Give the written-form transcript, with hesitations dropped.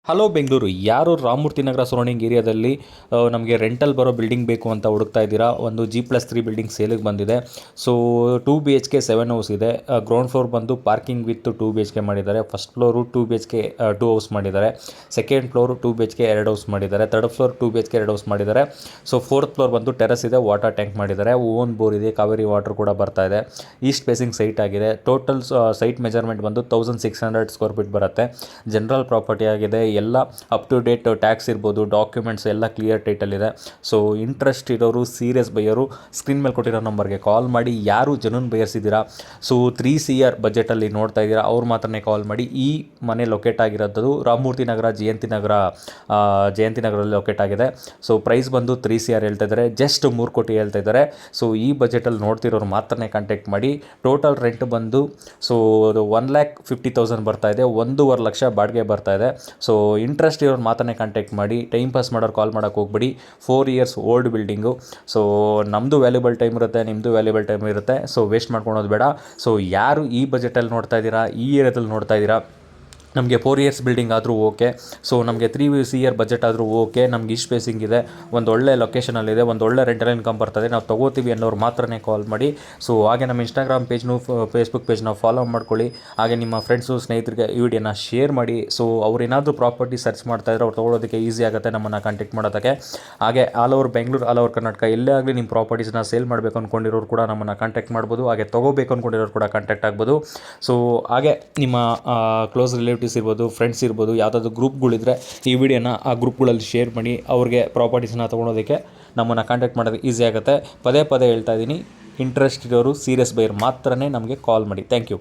Hello Bengaluru, ಯಾರು Ramamurthy Nagar surrounding ಏರಿಯಾದಲ್ಲಿ ನಮಗೆ ರೆಂಟಲ್ ಬರೋ ಬಿಲ್ಡಿಂಗ್ ಬೇಕು ಅಂತ ಹುಡುಕ್ತಾ ಇದ್ದೀರಾ? ಒಂದು G+3 ಬಿಲ್ಡಿಂಗ್ ಸೇಲಿಗೆ ಬಂದಿದೆ. ಸೊ 2 BHK 7 ಹೌಸ್ ಇದೆ. ಗ್ರೌಂಡ್ ಫ್ಲೋರ್ ಬಂದು ಪಾರ್ಕಿಂಗ್ ವಿತ್ 2 BHK ಮಾಡಿದ್ದಾರೆ. ಫಸ್ಟ್ ಫ್ಲೋರು 2 BHK 2 ಹೌಸ್ ಮಾಡಿದ್ದಾರೆ. ಸೆಕೆಂಡ್ ಫ್ಲೋರು 2 BHK 2 ಹೌಸ್ ಮಾಡಿದ್ದಾರೆ. ಥರ್ಡ್ ಫ್ಲೋರ್ 2 BHK 2 ಹೌಸ್ ಮಾಡಿದ್ದಾರೆ. ಸೊ ಫೋರ್ತ್ ಫ್ಲೋರ್ ಬಂದು ಟೆರಸ್ ಇದೆ, ವಾಟರ್ ಟ್ಯಾಂಕ್ ಮಾಡಿದ್ದಾರೆ, ಓನ್ ಬೋರ್ ಇದೆ, ಕಾವೇರಿ ವಾಟರ್ ಕೂಡ ಬರ್ತಾ ಇದೆ. ಈಸ್ಟ್ ಫೇಸಿಂಗ್ ಸೈಟ್ ಆಗಿದೆ. ಟೋಟಲ್ ಸೈಟ್ ಮೆಜರ್ಮೆಂಟ್ ಬಂದು 1600 ಸ್ಕ್ವೇರ್ ಫೀಟ್ ಬರುತ್ತೆ. ಜನರಲ್ ಪ್ರಾಪರ್ಟಿ ಆಗಿದೆ. ಎಲ್ಲ ಅಪ್ ಟು ಡೇಟ್ ಟ್ಯಾಕ್ಸ್ ಇರ್ಬೋದು, ಡಾಕ್ಯುಮೆಂಟ್ಸ್ ಎಲ್ಲ ಕ್ಲಿಯರ್ ಟೈಟಲ್ಲಿದೆ. ಸೊ ಇಂಟ್ರೆಸ್ಟ್ ಇರೋರು, ಸೀರಿಯಸ್ ಬೈಯರು ಸ್ಕ್ರೀನ್ ಮೇಲೆ ಕೊಟ್ಟಿರೋ ನಂಬರ್ಗೆ ಕಾಲ್ ಮಾಡಿ. ಯಾರು ಜೆನ್ಯೂನ್ ಬೈಯರ್ಸ್ ಇದ್ದೀರಾ, ಸೊ 3 CR ಬಜೆಟಲ್ಲಿ ನೋಡ್ತಾ ಇದ್ದೀರಾ, ಅವ್ರು ಮಾತ್ರನೇ ಕಾಲ್ ಮಾಡಿ. ಈ ಮನೆ ಲೊಕೇಟ್ ಆಗಿರೋದು ರಾಮಮೂರ್ತಿ ನಗರ, ಜಯಂತಿ ನಗರಲ್ಲಿ ಲೊಕೇಟ್ ಆಗಿದೆ. ಸೊ ಪ್ರೈಸ್ ಬಂದು 3 CR ಹೇಳ್ತಾ ಇದ್ದಾರೆ, ಜಸ್ಟ್ 3 ಕೋಟಿ ಹೇಳ್ತಾ ಇದ್ದಾರೆ. ಸೊ ಈ ಬಜೆಟಲ್ಲಿ ನೋಡ್ತಿರೋರು ಮಾತ್ರನೇ ಕಾಂಟ್ಯಾಕ್ಟ್ ಮಾಡಿ. ಟೋಟಲ್ ರೆಂಟ್ ಬಂದು ಸೊ 1,50,000 ಬರ್ತಾ ಇದೆ. 1.5 ಲಕ್ಷ ಬಾಡಿಗೆ ಬರ್ತಾ ಇದೆ. ಸೊ ಇಂಟ್ರೆಸ್ಟ್ ಇರೋರು ಮಾತ್ರನೇ ಕಾಂಟ್ಯಾಕ್ಟ್ ಮಾಡಿ. ಟೈಮ್ ಪಾಸ್ ಮಾಡೋರು ಕಾಲ್ ಮಾಡೋಕ್ಕೆ ಹೋಗ್ಬಿಡಿ. 4 ಇಯರ್ಸ್ ಓಲ್ಡ್ ಬಿಲ್ಡಿಂಗು. ಸೊ ನಮ್ಮದು ವ್ಯಾಲ್ಯೂಬಲ್ ಟೈಮ್ ಇರುತ್ತೆ, ನಿಮ್ಮದು ವ್ಯಾಲ್ಯೂಬಲ್ ಟೈಮ್ ಇರುತ್ತೆ. ಸೊ ವೇಸ್ಟ್ ಮಾಡ್ಕೊಳೋದು ಬೇಡ. ಸೊ ಯಾರು ಈ ಬಜೆಟಲ್ಲಿ ನೋಡ್ತಾ ಇದ್ದೀರಾ, ಈ ಏರಿಯಾದಲ್ಲಿ ನೋಡ್ತಾ ಇದ್ದೀರಾ, ನಮಗೆ 4 ಇಯರ್ಸ್ ಬಿಲ್ಡಿಂಗ್ ಆದರೂ ಓಕೆ, ಸೊ ನಮಗೆ 3 CR ಬಜೆಟ್ ಆದರೂ ಓಕೆ, ನಮ್ಗೆ ಈಸ್ಟ್ ಫೇಸಿಂಗ್ ಇದೆ, ಒಂದು ಒಳ್ಳೆ ಲೊಕೇಶನಲ್ಲಿದೆ, ಒಂದು ಒಳ್ಳೆ ರೆಂಟಲ್ ಇನ್ಕಮ್ ಬರ್ತದೆ, ನಾವು ತೊಗೋತೀವಿ ಅನ್ನೋರು ಮಾತ್ರನೇ ಕಾಲ್ ಮಾಡಿ. ಸೊ ಹಾಗೆ ನಮ್ಮ ಇನ್ಸ್ಟಾಗ್ರಾಮ್ ಪೇಜ್ನು, ಫೇಸ್ಬುಕ್ ಪೇಜ್ನ ಫಾಲೋ ಮಾಡ್ಕೊಳ್ಳಿ. ಹಾಗೆ ನಿಮ್ಮ ಫ್ರೆಂಡ್ಸು, ಸ್ನೇಹಿತರಿಗೆ ಈ ವಿಡಿಯೋನ ಶೇರ್ ಮಾಡಿ. ಸೊ ಅವ್ರೇನಾದರೂ ಪ್ರಾಪರ್ಟಿ ಸರ್ಚ್ ಮಾಡ್ತಾಯಿದ್ರೆ ಅವ್ರು ತೊಗೊಳೋದಕ್ಕೆ ಈಸಿ ಆಗುತ್ತೆ ನಮ್ಮನ್ನು ಕಾಂಟ್ಯಾಕ್ಟ್ ಮಾಡೋದಕ್ಕೆ. ಹಾಗೆ all over Bengaluru, all over Karnataka ಎಲ್ಲೇ ಆಗಲಿ ನಿಮ್ಮ ಪ್ರಾಪರ್ಟೀಸ್ನ ಸೇಲ್ ಮಾಡಬೇಕು ಅಂದ್ಕೊಂಡಿರೋರು ಕೂಡ ನಮ್ಮನ್ನು ಕಾಂಟ್ಯಾಕ್ಟ್ ಮಾಡ್ಬೋದು. ಹಾಗೆ ತೊಗೋಬೇಕು ಅಂದ್ಕೊಂಡಿರೋರು ಕೂಡ ಕಾಂಟ್ಯಾಕ್ಟ್ ಆಗ್ಬೋದು. ಸೊ ಹಾಗೆ ನಿಮ್ಮ ಕ್ಲೋಸ್ ರಿಲೇಟಿವ್ಸ್ ಇರ್ಬೋದು, ಫ್ರೆಂಡ್ಸ್ ಇರ್ಬೋದು, ಯಾವುದಾದ್ರು ಗ್ರೂಪ್ಗಳಿದ್ರೆ ಈ ವಿಡಿಯೋನ ಆ ಗ್ರೂಪ್ಗಳಲ್ಲಿ ಶೇರ್ ಮಾಡಿ. ಅವ್ರಿಗೆ ಪ್ರಾಪರ್ಟೀಸ್ನ ತೊಗೊಳೋದಕ್ಕೆ ನಮ್ಮನ್ನು ಕಾಂಟ್ಯಾಕ್ಟ್ ಮಾಡೋದು ಈಸಿ ಆಗುತ್ತೆ. ಪದೇ ಪದೇ ಹೇಳ್ತಾ ಇದ್ದೀನಿ, ಇಂಟ್ರೆಸ್ಟ್ ಇರೋರು, ಸೀರಿಯಸ್ ಬೈಯರ್ ಮಾತ್ರನೇ ನಮಗೆ ಕಾಲ್ ಮಾಡಿ. Thank you.